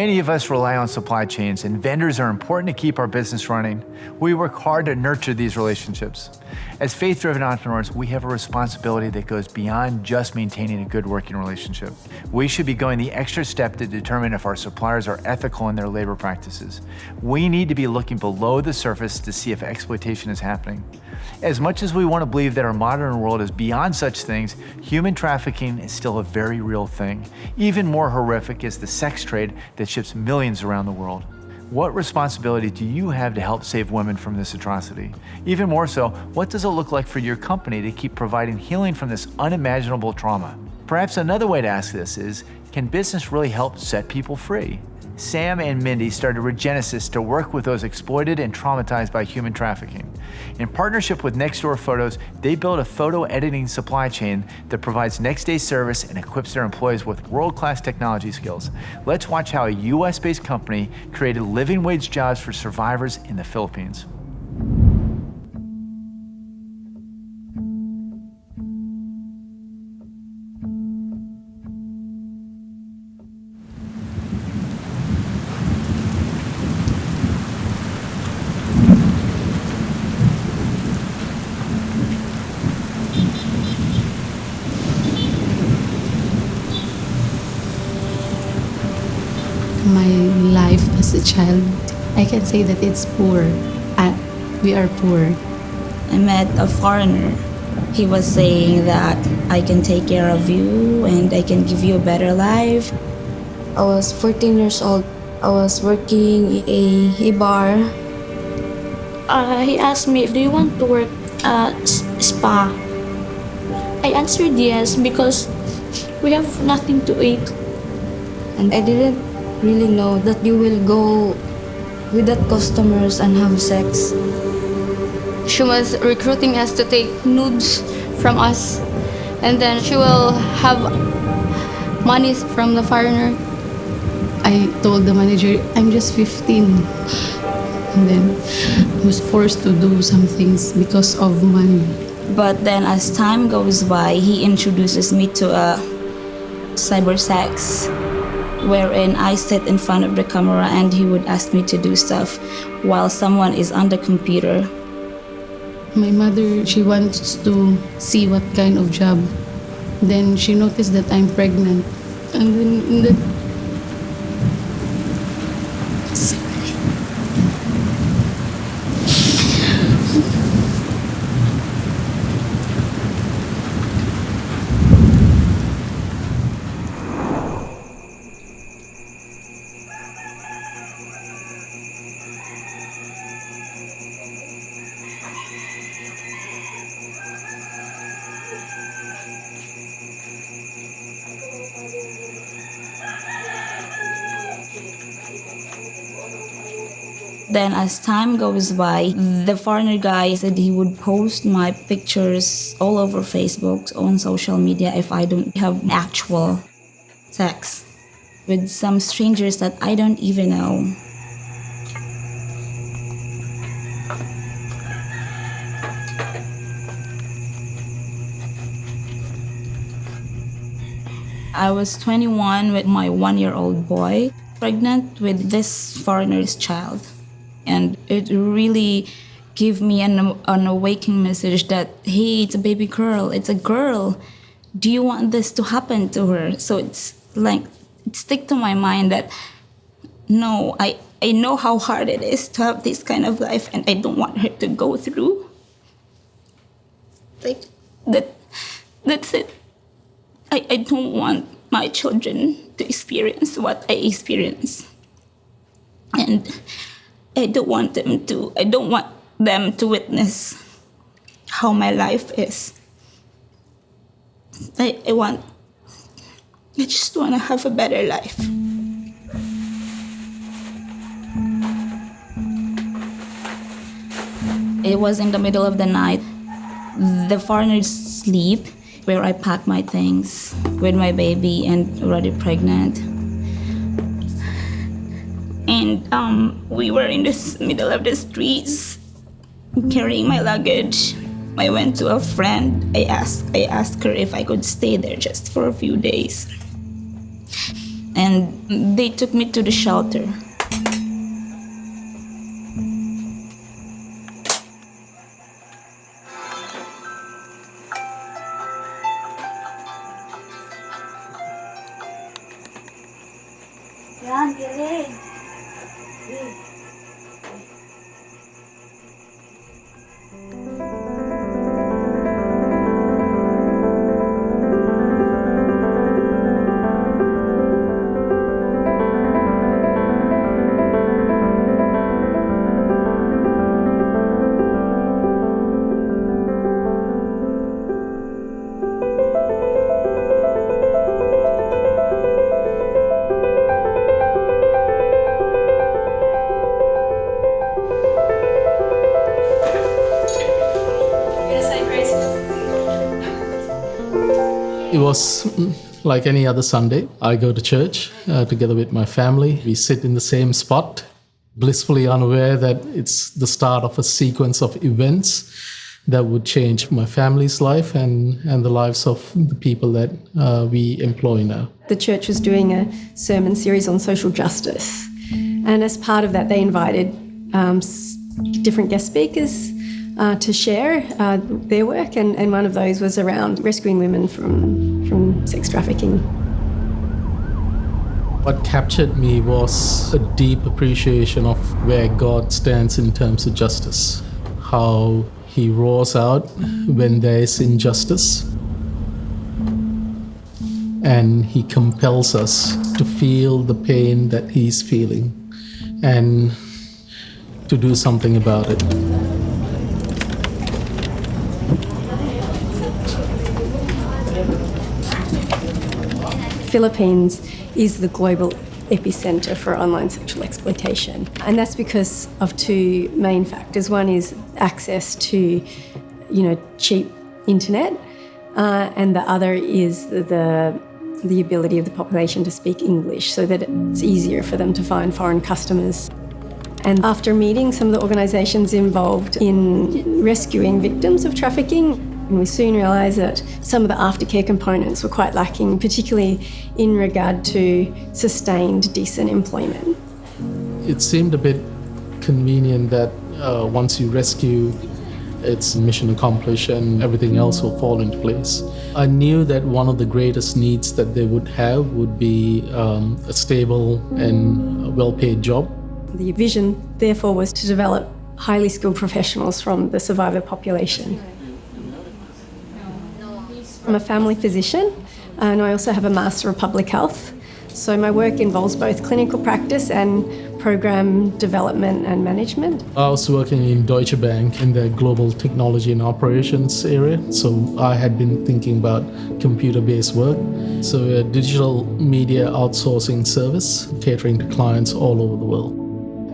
Many of us rely on supply chains, and vendors are important to keep our business running. We work hard to nurture these relationships. As faith-driven entrepreneurs, we have a responsibility that goes beyond just maintaining a good working relationship. We should be going the extra step to determine if our suppliers are ethical in their labor practices. We need to be looking below the surface to see if exploitation is happening. As much as we want to believe that our modern world is beyond such things, human trafficking is still a very real thing. Even more horrific is the sex trade that ships millions around the world. What responsibility do you have to help save women from this atrocity? Even more so, what does it look like for your company to keep providing healing from this unimaginable trauma? Perhaps another way to ask this is, can business really help set people free? Sam and Mindy started Regenesys to work with those exploited and traumatized by human trafficking. In partnership with Nextdoor Photos, they built a photo editing supply chain that provides next-day service and equips their employees with world-class technology skills. Let's watch how a US-based company created living wage jobs for survivors in the Philippines. My life as a child, I can say that it's poor. We are poor. I met a foreigner. He was saying that I can take care of you and I can give you a better life. I was 14 years old. I was working in a bar. He asked me, do you want to work at spa? I answered yes because we have nothing to eat. And I didn't really know that you will go with that customers and have sex. She was recruiting us to take nudes from us, and then she will have money from the foreigner. I told the manager, I'm just 15. And then I was forced to do some things because of money. But then as time goes by, he introduces me to a cyber sex, wherein I sit in front of the camera and he would ask me to do stuff while someone is on the computer. My mother, she wants to see what kind of job. Then she noticed that I'm pregnant. And then in the... Then as time goes by, the foreigner guy said he would post my pictures all over Facebook, on social media, if I don't have actual sex with some strangers that I don't even know. I was 21 with my 1-year-old boy, pregnant with this foreigner's child. And it really gave me an awakening message that, hey, it's a baby girl, it's a girl. Do you want this to happen to her? So it's like, it stick to my mind that, no, I know how hard it is to have this kind of life and I don't want her to go through. Like, that's it. I don't want my children to experience what I experienced. And I don't want them to witness how my life is. I just want to have a better life. It was in the middle of the night. The foreigners sleep, where I pack my things with my baby and already pregnant. And we were in the middle of the streets, carrying my luggage. I went to a friend. I asked her if I could stay there just for a few days. and they took me to the shelter. It was like any other Sunday. I go to church together with my family. We sit in the same spot, blissfully unaware that it's the start of a sequence of events that would change my family's life and the lives of the people that we employ now. The church was doing a sermon series on social justice, and as part of that they invited different guest speakers to share their work, and one of those was around rescuing women from sex trafficking. What captured me was a deep appreciation of where God stands in terms of justice, how He roars out when there is injustice, and He compels us to feel the pain that He's feeling and to do something about it. Philippines is the global epicenter for online sexual exploitation, and that's because of two main factors. One is access to, cheap internet, and the other is the ability of the population to speak English, so that it's easier for them to find foreign customers. And after meeting some of the organisations involved in rescuing victims of trafficking, we soon realised that some of the aftercare components were quite lacking, particularly in regard to sustained, decent employment. It seemed a bit convenient that once you rescue, it's mission accomplished and everything else will fall into place. I knew that one of the greatest needs that they would have would be a stable and well-paid job. The vision, therefore, was to develop highly skilled professionals from the survivor population. I'm a family physician, and I also have a Master of Public Health. So my work involves both clinical practice and program development and management. I was working in Deutsche Bank in the global technology and operations area, so I had been thinking about computer-based work. So a digital media outsourcing service catering to clients all over the world.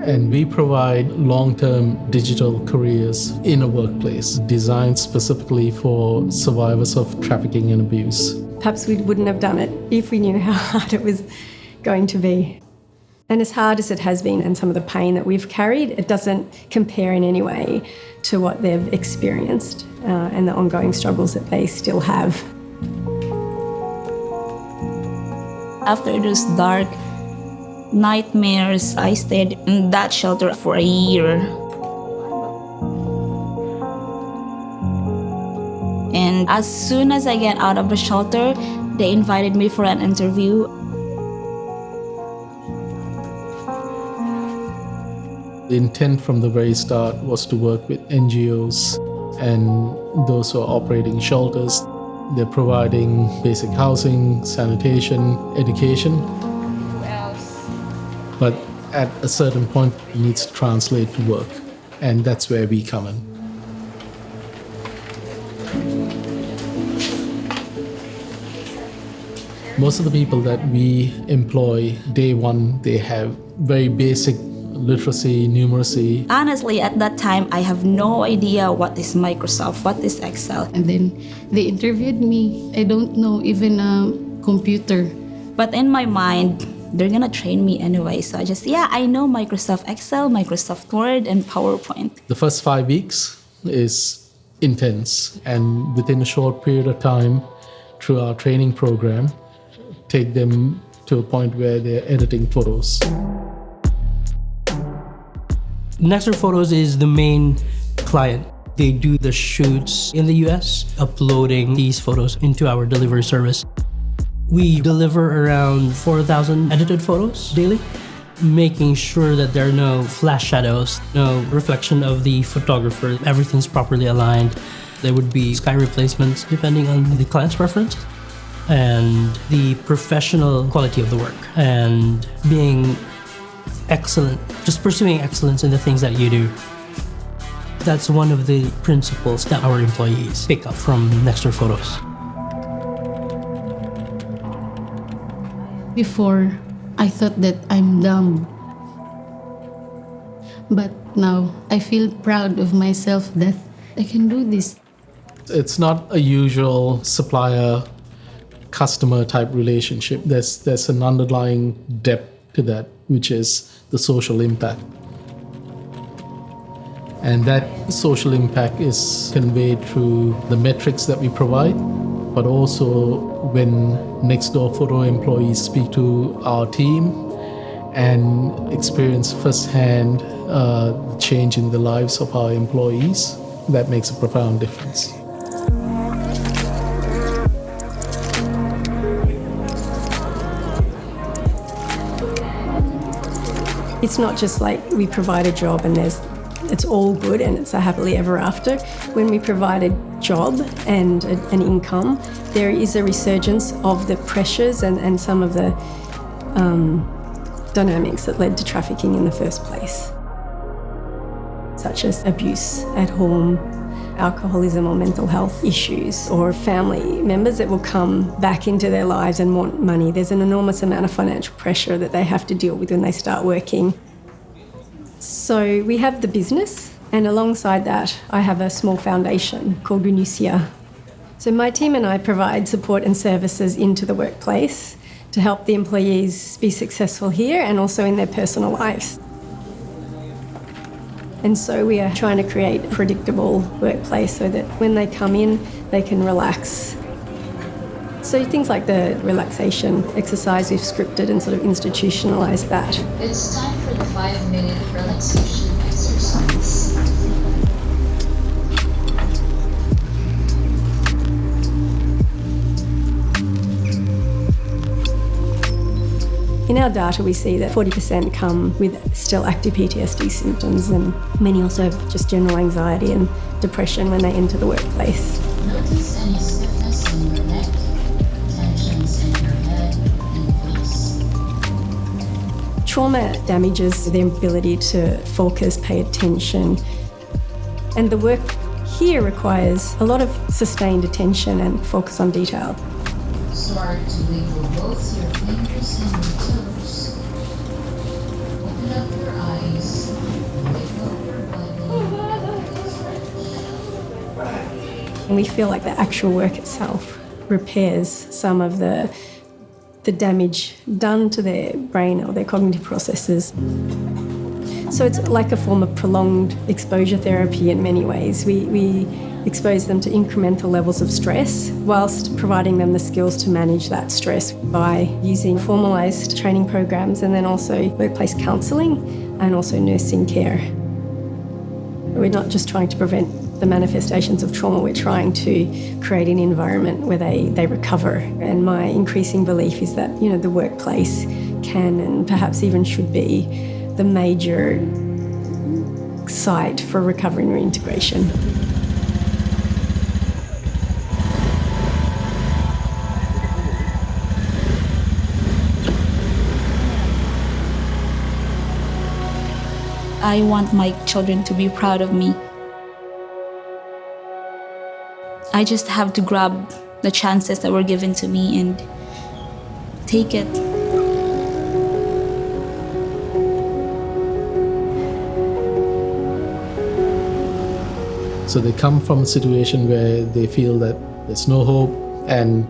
And we provide long-term digital careers in a workplace designed specifically for survivors of trafficking and abuse. Perhaps we wouldn't have done it if we knew how hard it was going to be. And as hard as it has been and some of the pain that we've carried, it doesn't compare in any way to what they've experienced and the ongoing struggles that they still have. After it was dark, nightmares, I stayed in that shelter for a year. And as soon as I get out of the shelter, they invited me for an interview. The intent from the very start was to work with NGOs and those who are operating shelters. They're providing basic housing, sanitation, education. But at a certain point, it needs to translate to work, and that's where we come in. Most of the people that we employ, day one, they have very basic literacy, numeracy. Honestly, at that time, I have no idea what is Microsoft, what is Excel. And then they interviewed me. I don't know even a computer. But in my mind, they're gonna train me anyway. So I know Microsoft Excel, Microsoft Word, and PowerPoint. The first 5 weeks is intense. And within a short period of time, through our training program, take them to a point where they're editing photos. Nextdoor Photos is the main client. They do the shoots in the US, uploading these photos into our delivery service. We deliver around 4,000 edited photos daily, making sure that there are no flash shadows, no reflection of the photographer. Everything's properly aligned. There would be sky replacements depending on the client's preference, and the professional quality of the work, and being excellent, just pursuing excellence in the things that you do. That's one of the principles that our employees pick up from Nextdoor Photos. Before, I thought that I'm dumb. But now, I feel proud of myself that I can do this. It's not a usual supplier-customer type relationship. There's an underlying depth to that, which is the social impact. And that social impact is conveyed through the metrics that we provide, but also when Nextdoor Photo employees speak to our team and experience firsthand the change in the lives of our employees, that makes a profound difference. It's not just like we provide a job and it's all good and it's a happily ever after. When we provide a job and an income, there is a resurgence of the pressures and some of the dynamics that led to trafficking in the first place, such as abuse at home, alcoholism or mental health issues, or family members that will come back into their lives and want money. There's an enormous amount of financial pressure that they have to deal with when they start working. So we have the business, and alongside that, I have a small foundation called Regenesys. So my team and I provide support and services into the workplace to help the employees be successful here and also in their personal lives. And so we are trying to create a predictable workplace so that when they come in, they can relax. So things like the relaxation exercise, we've scripted and sort of institutionalised that. It's time for the 5-minute relaxation exercise. In our data, we see that 40% come with still active PTSD symptoms, and many also have just general anxiety and depression when they enter the workplace. Notice any stiffness in your neck, tensions in your head and face. Trauma damages their ability to focus, pay attention, and the work here requires a lot of sustained attention and focus on detail. Start to wiggle both your fingers and your toes. Open up your eyes. Wiggle your body. And we feel like the actual work itself repairs some of the damage done to their brain or their cognitive processes. So it's like a form of prolonged exposure therapy in many ways. We expose them to incremental levels of stress whilst providing them the skills to manage that stress by using formalised training programs and then also workplace counselling and also nursing care. We're not just trying to prevent the manifestations of trauma, we're trying to create an environment where they recover. And my increasing belief is that, the workplace can and perhaps even should be the major site for recovery and reintegration. I want my children to be proud of me. I just have to grab the chances that were given to me and take it. So they come from a situation where they feel that there's no hope and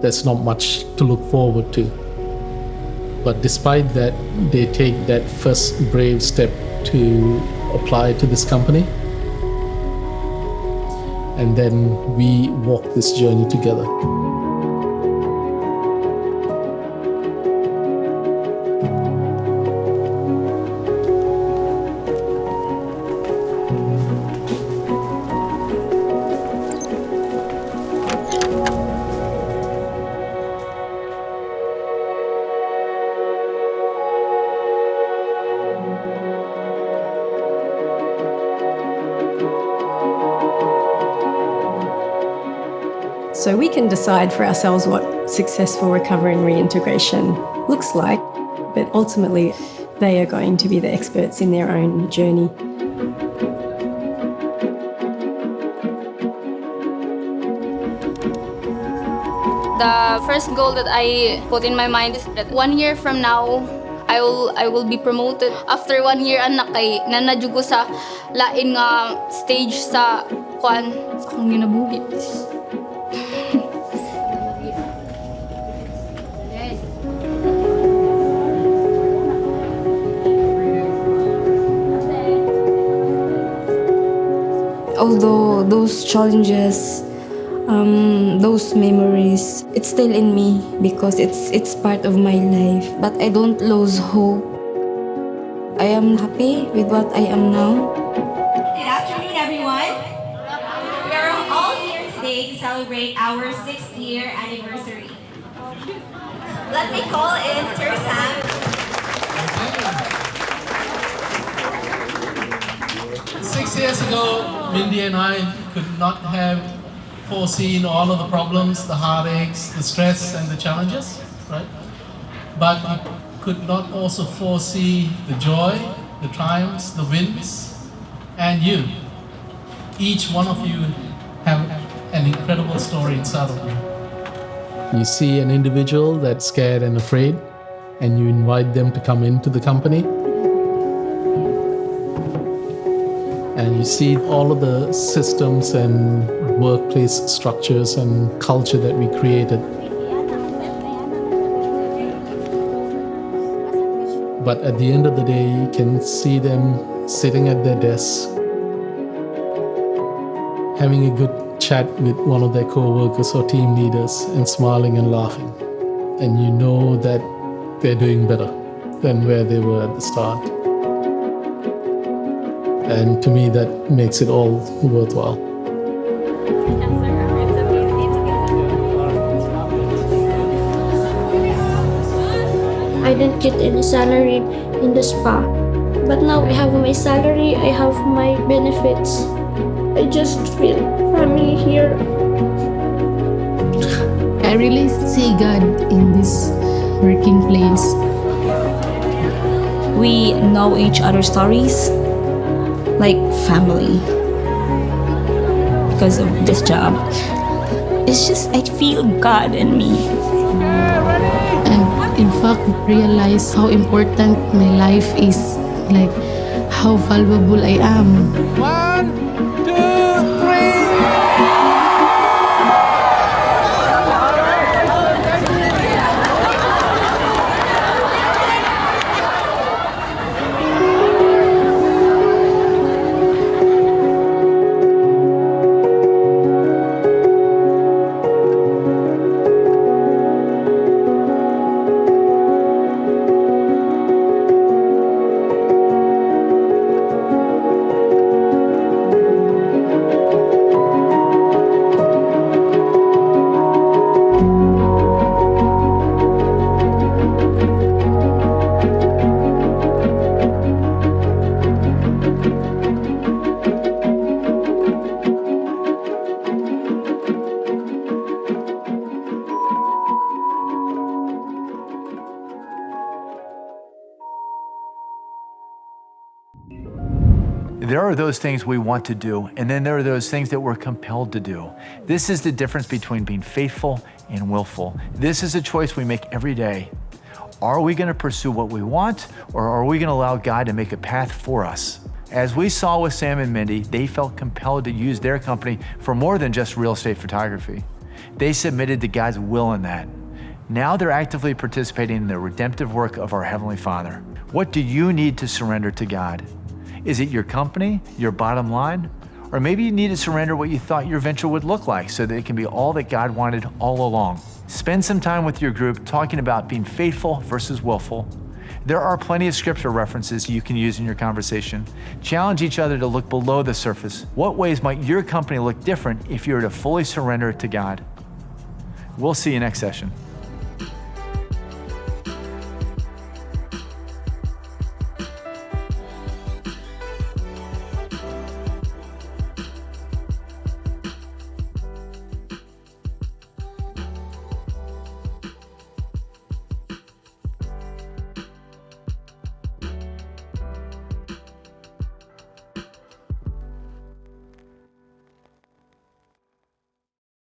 there's not much to look forward to. But despite that, they take that first brave step to apply to this company. And then we walk this journey together. So we can decide for ourselves what successful recovery and reintegration looks like, but ultimately they are going to be the experts in their own journey. The first goal that I put in my mind is that 1 year from now, I will be promoted. After 1 year, anak kay nanadyo ko sa lain nga stage sa kwan sa akong ginabuhi. Although those challenges, those memories, it's still in me because it's part of my life. But I don't lose hope. I am happy with what I am now. Good afternoon, everyone. We are all here today to celebrate our 6th year anniversary. Let me call in Sir Sam. 6 years ago, Mindy and I could not have foreseen all of the problems, the heartaches, the stress, and the challenges, right? But we could not also foresee the joy, the triumphs, the wins, and you. Each one of you have an incredible story inside of you. You see an individual that's scared and afraid, and you invite them to come into the company. And you see all of the systems and workplace structures and culture that we created. But at the end of the day, you can see them sitting at their desks, having a good chat with one of their co-workers or team leaders and smiling and laughing. And you know that they're doing better than where they were at the start. And to me, that makes it all worthwhile. I didn't get any salary in the spa. But now I have my salary, I have my benefits. I just feel family here. I really see God in this working place. We know each other's stories like family because of this job. It's just I feel God in me. And in fact, realize how important my life is, like how valuable I am. 1, 2, 3. There are those things we want to do, and then there are those things that we're compelled to do. This is the difference between being faithful and willful. This is a choice we make every day. Are we going to pursue what we want, or are we going to allow God to make a path for us? As we saw with Sam and Mindy, they felt compelled to use their company for more than just real estate photography. They submitted to God's will in that. Now they're actively participating in the redemptive work of our Heavenly Father. What do you need to surrender to God? Is it your company, your bottom line? Or maybe you need to surrender what you thought your venture would look like so that it can be all that God wanted all along. Spend some time with your group talking about being faithful versus willful. There are plenty of scripture references you can use in your conversation. Challenge each other to look below the surface. What ways might your company look different if you were to fully surrender it to God? We'll see you next session.